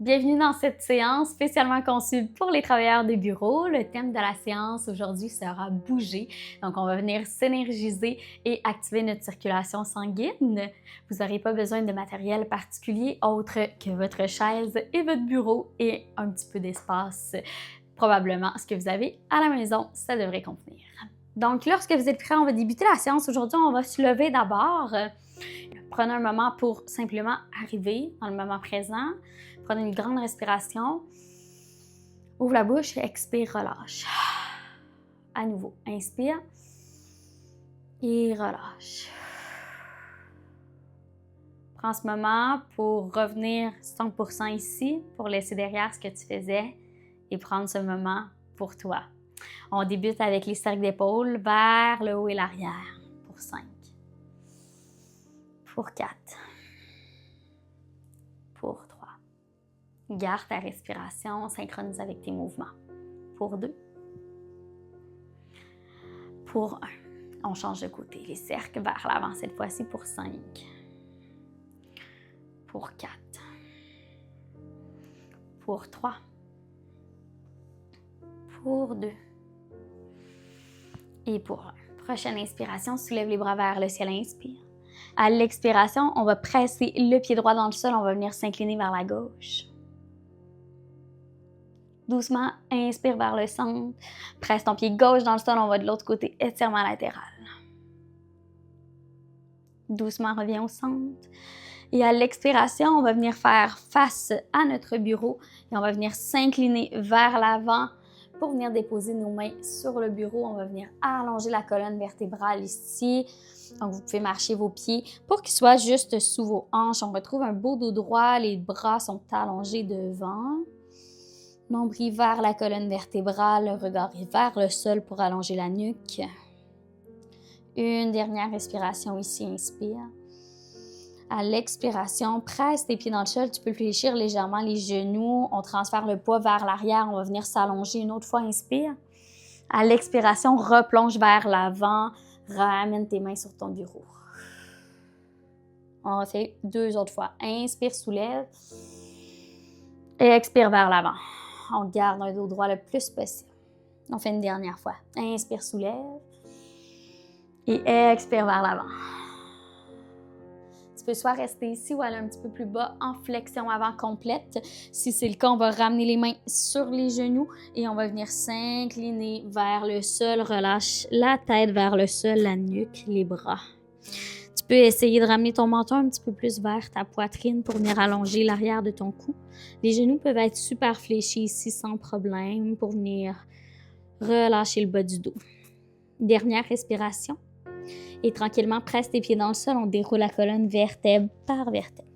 Bienvenue dans cette séance spécialement conçue pour les travailleurs de bureau. Le thème de la séance aujourd'hui sera bouger. Donc, on va venir s'énergiser et activer notre circulation sanguine. Vous n'aurez pas besoin de matériel particulier autre que votre chaise et votre bureau et un petit peu d'espace. Probablement ce que vous avez à la maison, ça devrait convenir. Donc, lorsque vous êtes prêts, on va débuter la séance. Aujourd'hui, on va se lever d'abord. Prenez un moment pour simplement arriver dans le moment présent. Prenez une grande respiration. Ouvre la bouche, expire, relâche. À nouveau, inspire et relâche. Prends ce moment pour revenir 100% ici, pour laisser derrière ce que tu faisais et prendre ce moment pour toi. On débute avec les cercles d'épaule vers le haut et l'arrière pour 5. Pour 4. Pour 3. Garde ta respiration, synchronise avec tes mouvements. Pour 2. Pour 1. On change de côté. Les cercles vers l'avant cette fois-ci pour 5. Pour 4. Pour 3. Pour 2. Et pour 1. Prochaine inspiration, soulève les bras vers le ciel, inspire. À l'expiration, on va presser le pied droit dans le sol, on va venir s'incliner vers la gauche. Doucement, inspire vers le centre. Presse ton pied gauche dans le sol, on va de l'autre côté, étirement latéral. Doucement, reviens au centre. Et à l'expiration, on va venir faire face à notre bureau et on va venir s'incliner vers l'avant pour venir déposer nos mains sur le bureau. On va venir allonger la colonne vertébrale ici. Donc, vous pouvez marcher vos pieds pour qu'ils soient juste sous vos hanches. On retrouve un beau dos droit. Les bras sont allongés devant. Nombril vers la colonne vertébrale, le regard est vers le sol pour allonger la nuque. Une dernière respiration ici, inspire. À l'expiration, presse tes pieds dans le sol. Tu peux fléchir légèrement les genoux. On transfère le poids vers l'arrière. On va venir s'allonger une autre fois, inspire. À l'expiration, replonge vers l'avant. Ramène tes mains sur ton bureau. On fait 2 autres fois. Inspire, soulève. Et expire vers l'avant. On garde un dos droit le plus possible. On fait une dernière fois. Inspire, soulève. Et expire vers l'avant. Tu peux soit rester ici ou aller un petit peu plus bas en flexion avant complète. Si c'est le cas, on va ramener les mains sur les genoux et on va venir s'incliner vers le sol. Relâche la tête vers le sol, la nuque, les bras. Tu peux essayer de ramener ton menton un petit peu plus vers ta poitrine pour venir allonger l'arrière de ton cou. Les genoux peuvent être super fléchis ici sans problème pour venir relâcher le bas du dos. Dernière respiration. Et tranquillement, presse tes pieds dans le sol. On déroule la colonne vertèbre par vertèbre.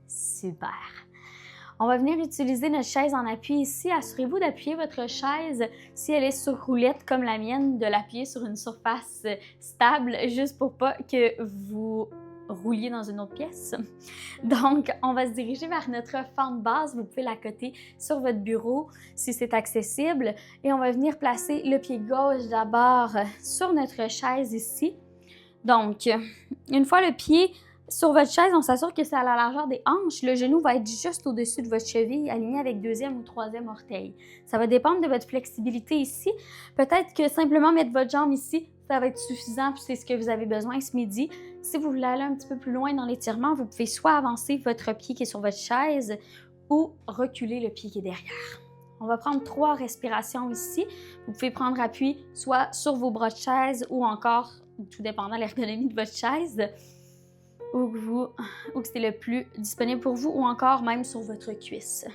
Super. On va venir utiliser notre chaise en appui ici. Assurez-vous d'appuyer votre chaise, si elle est sur roulette comme la mienne, de l'appuyer sur une surface stable, juste pour pas que vous rouliez dans une autre pièce. Donc, on va se diriger vers notre fente basse. Vous pouvez l'accoter sur votre bureau si c'est accessible. Et on va venir placer le pied gauche d'abord sur notre chaise ici. Donc, une fois le pied sur votre chaise, on s'assure que c'est à la largeur des hanches. Le genou va être juste au-dessus de votre cheville, aligné avec 2e ou 3e orteil. Ça va dépendre de votre flexibilité ici. Peut-être que simplement mettre votre jambe ici, ça va être suffisant, puis c'est ce que vous avez besoin ce midi. Si vous voulez aller un petit peu plus loin dans l'étirement, vous pouvez soit avancer votre pied qui est sur votre chaise ou reculer le pied qui est derrière. On va prendre 3 respirations ici. Vous pouvez prendre appui soit sur vos bras de chaise ou encore, tout dépendant de l'ergonomie de votre chaise, ou que c'est le plus disponible pour vous, ou encore même sur votre cuisse.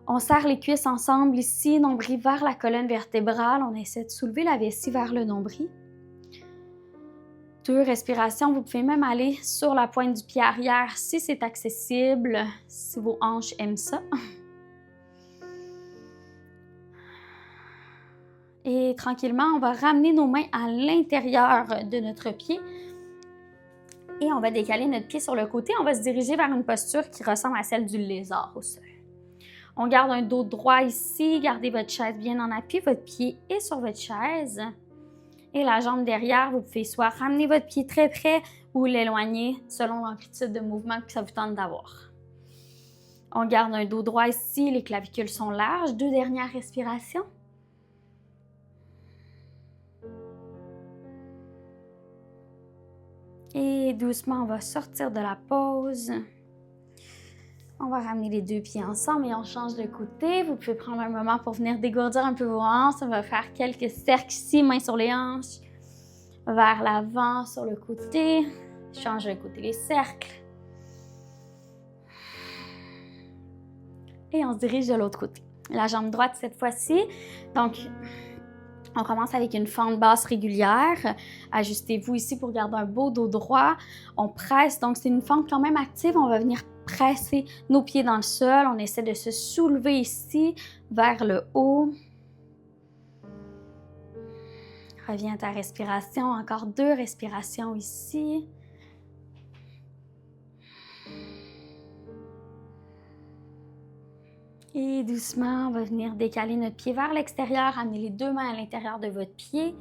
On serre les cuisses ensemble ici, nombril vers la colonne vertébrale. On essaie de soulever la vessie vers le nombril. 2 respirations. Vous pouvez même aller sur la pointe du pied arrière si c'est accessible, si vos hanches aiment ça. Et tranquillement, on va ramener nos mains à l'intérieur de notre pied. Et on va décaler notre pied sur le côté. On va se diriger vers une posture qui ressemble à celle du lézard au sol. On garde un dos droit ici. Gardez votre chaise bien en appui. Votre pied est sur votre chaise. Et la jambe derrière, vous pouvez soit ramener votre pied très près ou l'éloigner selon l'amplitude de mouvement que ça vous tente d'avoir. On garde un dos droit ici, les clavicules sont larges. 2 dernières respirations. Et doucement, on va sortir de la pause. On va ramener les 2 pieds ensemble et on change de côté. Vous pouvez prendre un moment pour venir dégourdir un peu vos hanches. On va faire quelques cercles ici, mains sur les hanches. Vers l'avant, sur le côté. Change de côté les cercles. Et on se dirige de l'autre côté. La jambe droite cette fois-ci. Donc, on commence avec une fente basse régulière. Ajustez-vous ici pour garder un beau dos droit. On presse, donc c'est une fente quand même active. On va venir presser nos pieds dans le sol. On essaie de se soulever ici vers le haut. Reviens à ta respiration. Encore 2 respirations ici. Et doucement, on va venir décaler notre pied vers l'extérieur, amener les 2 mains à l'intérieur de votre pied.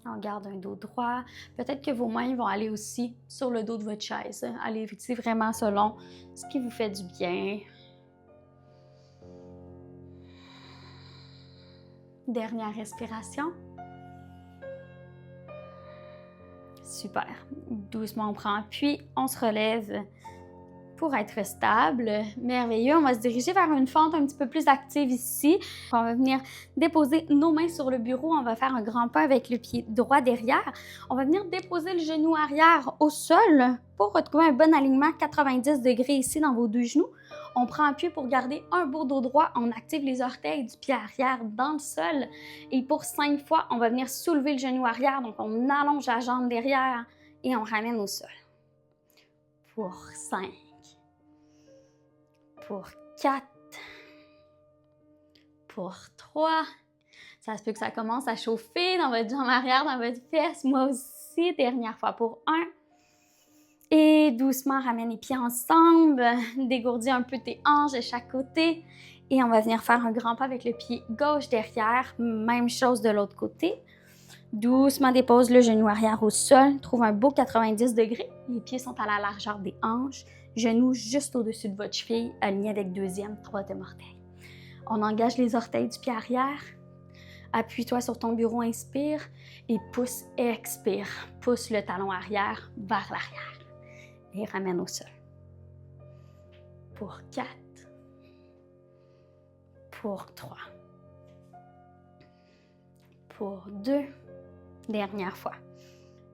On garde un dos droit. Peut-être que vos mains vont aller aussi sur le dos de votre chaise. Allez ici vraiment selon ce qui vous fait du bien. Dernière respiration. Super. Doucement, on prend appui, on se relève. Pour être stable, merveilleux. On va se diriger vers une fente un petit peu plus active ici. On va venir déposer nos mains sur le bureau. On va faire un grand pas avec le pied droit derrière. On va venir déposer le genou arrière au sol pour retrouver un bon alignement 90 degrés ici dans vos 2 genoux. On prend appui pour garder un beau dos droit. On active les orteils du pied arrière dans le sol. Et pour 5 fois, on va venir soulever le genou arrière. Donc, on allonge la jambe derrière et on ramène au sol. Pour 5. Pour 4, pour 3, ça se peut que ça commence à chauffer dans votre jambe arrière, dans votre fesse, moi aussi, dernière fois pour 1. Et doucement, ramène les pieds ensemble, dégourdis un peu tes hanches de chaque côté et on va venir faire un grand pas avec le pied gauche derrière, même chose de l'autre côté. Doucement dépose le genou arrière au sol, trouve un beau 90 degrés, les pieds sont à la largeur des hanches. Genoux juste au-dessus de votre cheville, aligné avec 2e, 3e orteil. On engage les orteils du pied arrière. Appuie-toi sur ton bureau, inspire. Et pousse, expire. Pousse le talon arrière vers l'arrière. Et ramène au sol. Pour 4. Pour 3. Pour 2. Dernière fois.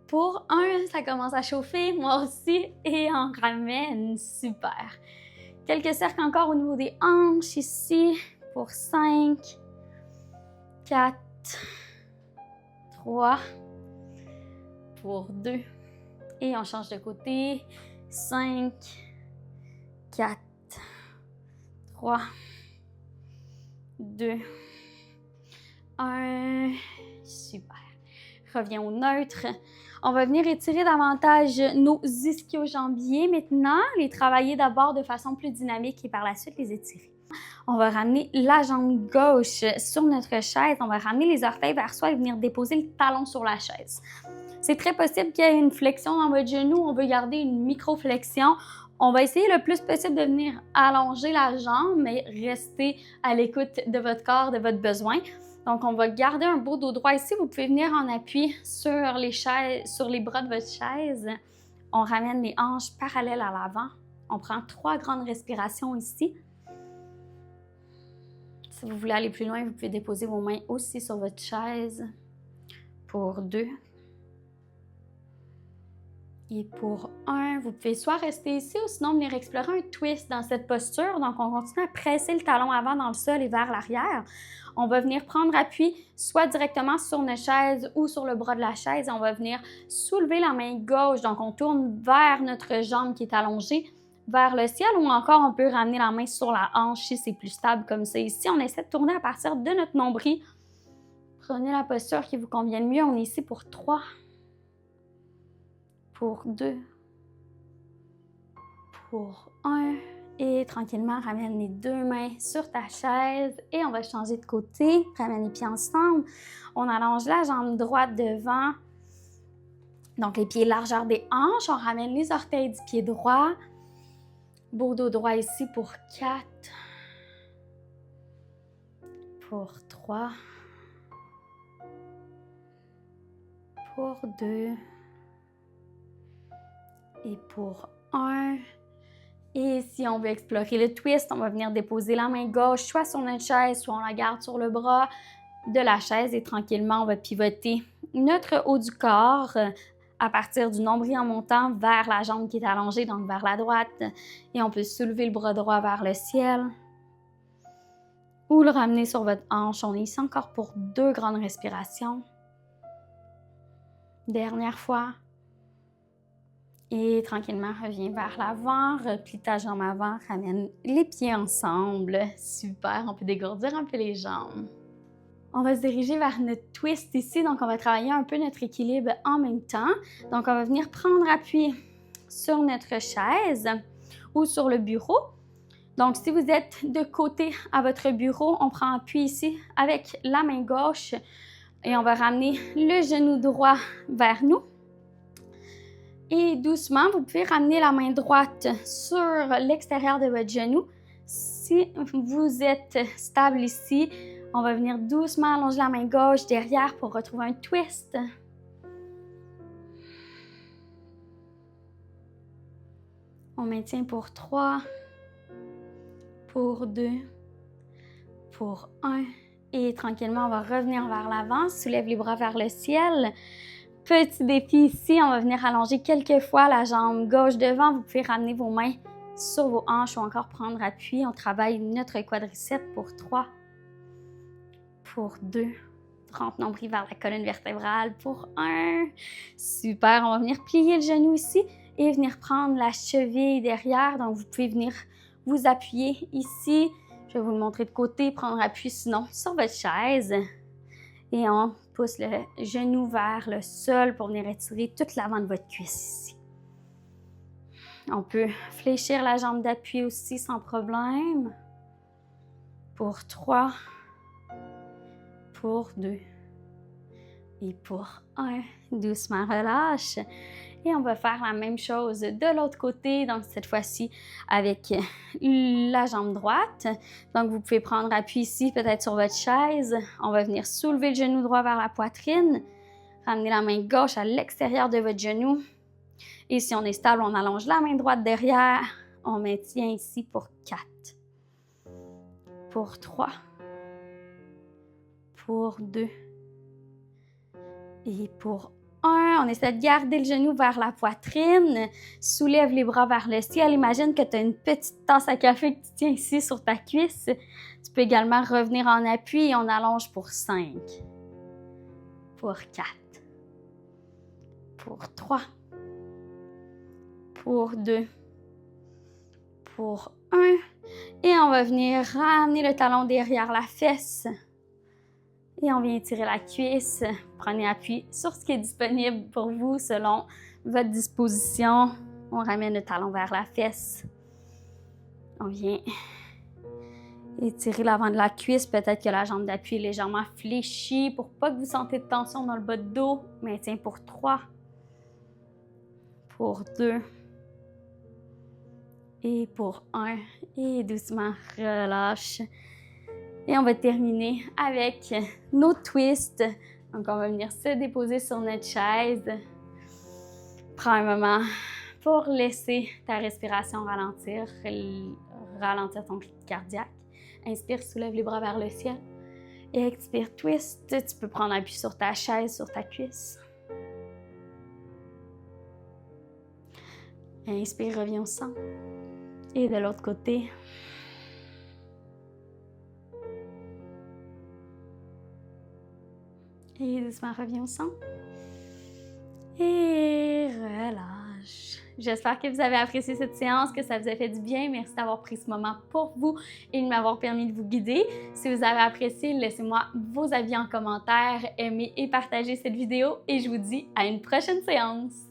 Pour 1, ça commence à chauffer, moi aussi, et on ramène, super. Quelques cercles encore au niveau des hanches ici, pour 5, 4, 3, pour 2, et on change de côté, 5, 4, 3, 2, 1, super. Reviens au neutre. On va venir étirer davantage nos ischio-jambiers maintenant, les travailler d'abord de façon plus dynamique et par la suite les étirer. On va ramener la jambe gauche sur notre chaise, on va ramener les orteils vers soi et venir déposer le talon sur la chaise. C'est très possible qu'il y ait une flexion dans votre genou, on veut garder une micro-flexion. On va essayer le plus possible de venir allonger la jambe, mais rester à l'écoute de votre corps, de votre besoin. Donc, on va garder un beau dos droit ici. Vous pouvez venir en appui sur les bras de votre chaise. On ramène les hanches parallèles à l'avant. On prend 3 grandes respirations ici. Si vous voulez aller plus loin, vous pouvez déposer vos mains aussi sur votre chaise. Pour 2. Et pour 1, vous pouvez soit rester ici ou sinon venir explorer un twist dans cette posture. Donc, on continue à presser le talon avant dans le sol et vers l'arrière. On va venir prendre appui soit directement sur notre chaise ou sur le bras de la chaise. On va venir soulever la main gauche. Donc, on tourne vers notre jambe qui est allongée, vers le ciel ou encore on peut ramener la main sur la hanche si c'est plus stable comme ça. Ici, on essaie de tourner à partir de notre nombril. Prenez la posture qui vous convient le mieux. On est ici pour 3. Pour 2, pour 1, et tranquillement, ramène les 2 mains sur ta chaise et on va changer de côté, ramène les pieds ensemble, on allonge la jambe droite devant, donc les pieds largeur des hanches, on ramène les orteils du pied droit, Beau dos droit ici pour 4. Pour 3. Pour 2. Et pour 1. Et si on veut explorer le twist, on va venir déposer la main gauche soit sur notre chaise, soit on la garde sur le bras de la chaise et tranquillement, on va pivoter notre haut du corps à partir du nombril en montant vers la jambe qui est allongée, donc vers la droite. Et on peut soulever le bras droit vers le ciel ou le ramener sur votre hanche. On est ici encore pour 2 grandes respirations. Dernière fois. Et tranquillement, reviens vers l'avant, replie ta jambe avant, ramène les pieds ensemble. Super, on peut dégourdir un peu les jambes. On va se diriger vers notre twist ici, donc on va travailler un peu notre équilibre en même temps. Donc on va venir prendre appui sur notre chaise ou sur le bureau. Donc si vous êtes de côté à votre bureau, on prend appui ici avec la main gauche et on va ramener le genou droit vers nous. Et doucement, vous pouvez ramener la main droite sur l'extérieur de votre genou. Si vous êtes stable ici, on va venir doucement allonger la main gauche derrière pour retrouver un twist. On maintient pour 3, pour 2, pour 1. Et tranquillement, on va revenir vers l'avant, soulève les bras vers le ciel. Petit défi ici, on va venir allonger quelques fois la jambe gauche devant. Vous pouvez ramener vos mains sur vos hanches ou encore prendre appui. On travaille notre quadriceps pour 3, pour 2, 30 nombril vers la colonne vertébrale pour 1. Super, on va venir plier le genou ici et venir prendre la cheville derrière. Donc, vous pouvez venir vous appuyer ici. Je vais vous le montrer de côté, prendre appui sinon sur votre chaise. Et on pousse le genou vers le sol pour venir étirer toute l'avant de votre cuisse ici. On peut fléchir la jambe d'appui aussi sans problème. Pour 3, pour 2 et pour 1. Doucement relâche. Et on va faire la même chose de l'autre côté, donc cette fois-ci avec la jambe droite. Donc vous pouvez prendre appui ici, peut-être sur votre chaise. On va venir soulever le genou droit vers la poitrine. Ramener la main gauche à l'extérieur de votre genou. Et si on est stable, on allonge la main droite derrière. On maintient ici pour 4. Pour 3. Pour 2. Et pour 1, on essaie de garder le genou vers la poitrine, soulève les bras vers le ciel. Imagine que tu as une petite tasse à café que tu tiens ici sur ta cuisse. Tu peux également revenir en appui et on allonge pour 5, pour 4, pour 3, pour 2, pour 1. Et on va venir ramener le talon derrière la fesse. Et on vient étirer la cuisse. Prenez appui sur ce qui est disponible pour vous selon votre disposition. On ramène le talon vers la fesse. On vient étirer l'avant de la cuisse. Peut-être que la jambe d'appui est légèrement fléchie pour pas que vous sentez de tension dans le bas de dos. Maintien pour 3. Pour 2. Et pour 1. Et doucement relâche. Et on va terminer avec nos twists. Donc, on va venir se déposer sur notre chaise. Prends un moment pour laisser ta respiration ralentir ton rythme cardiaque. Inspire, soulève les bras vers le ciel. Et expire, twist. Tu peux prendre appui sur ta chaise, sur ta cuisse. Inspire, reviens au centre. Et de l'autre côté. Et doucement, reviens au centre. Et relâche. J'espère que vous avez apprécié cette séance, que ça vous a fait du bien. Merci d'avoir pris ce moment pour vous et de m'avoir permis de vous guider. Si vous avez apprécié, laissez-moi vos avis en commentaire, aimez et partagez cette vidéo et je vous dis à une prochaine séance.